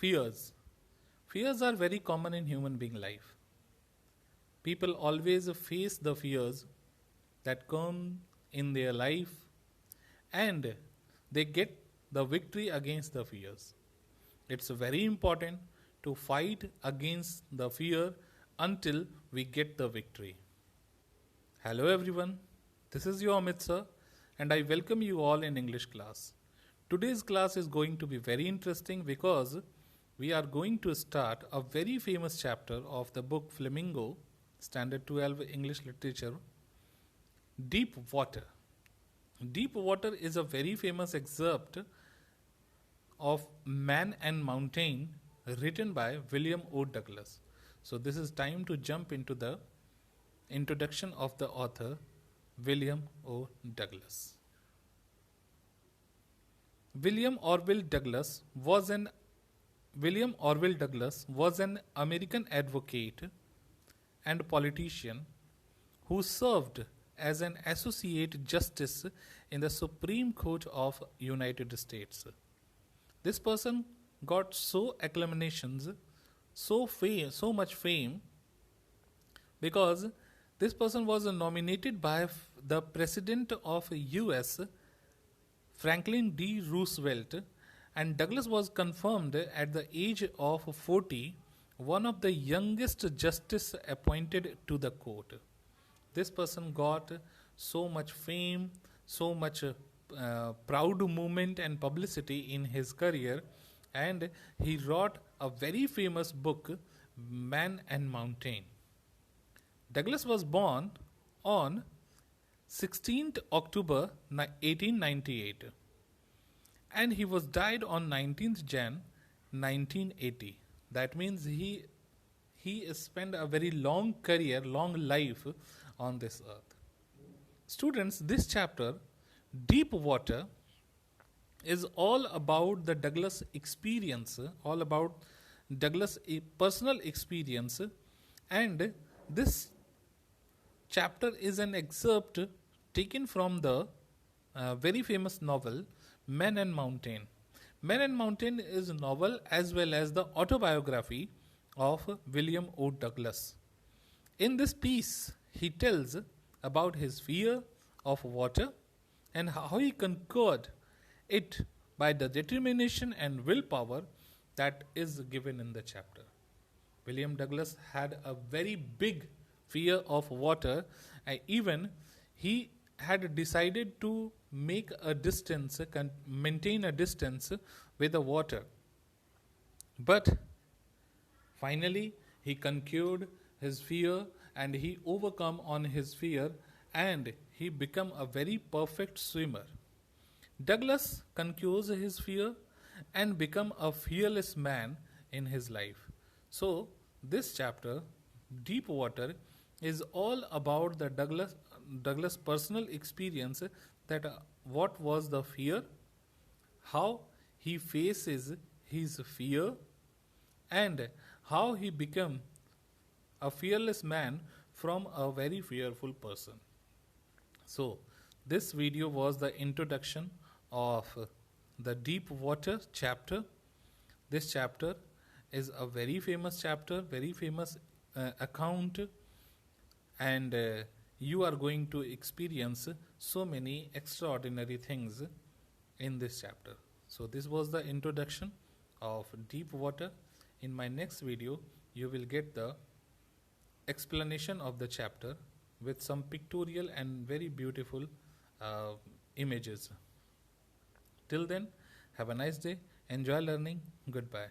Fears. Fears are very common in human being life. People always face the fears that come in their life and they get the victory against the fears. It's very important to fight against the fear until we get the victory. Hello everyone, this is your Amit sir and I welcome you all in English class. Today's class is going to be very interesting because we are going to start a very famous chapter of the book Flamingo, Standard 12 English Literature, Deep Water. Deep Water is a very famous excerpt of Man and Mountain written by William O. Douglas. So this is time to jump into the introduction of the author William O. Douglas. William Orville Douglas was an American advocate and politician who served as an associate justice in the Supreme Court of United States. This person got so acclamations, so much fame, because this person was nominated by the President of US, Franklin D. Roosevelt, and Douglas was confirmed at the age of 40, one of the youngest justice appointed to the court. This person got so much fame, so much proud moment and publicity in his career, and he wrote a very famous book, Man and Mountain. Douglas was born on 16th October 1898 and he was died on 19th Jan 1980. That means he spent a very long career, long life on this earth. Students, this chapter, Deep Water, is all about the Douglas experience, all about Douglas' personal experience, and this chapter is an excerpt taken from the very famous novel Man and Mountain. Man and Mountain is a novel as well as the autobiography of William O. Douglas. In this piece, he tells about his fear of water and how he conquered it by the determination and willpower that is given in the chapter. William Douglas had a very big fear of water, and even he had decided to make a distance, maintain a distance with the water. But finally, he conquered his fear and he overcome on his fear and he became a very perfect swimmer. Douglas conquers his fear and become a fearless man in his life. So this chapter, Deep Water, is all about the Douglas personal experience, that what was the fear, how he faces his fear, and how he became a fearless man from a very fearful person. So this video was the introduction of the Deep Water chapter. This chapter is a very famous chapter, very famous account, and you are going to experience so many extraordinary things in this chapter. So this was the introduction of Deep Water. In my next video, you will get the explanation of the chapter with some pictorial and very beautiful images. Till then, have a nice day, enjoy learning, goodbye.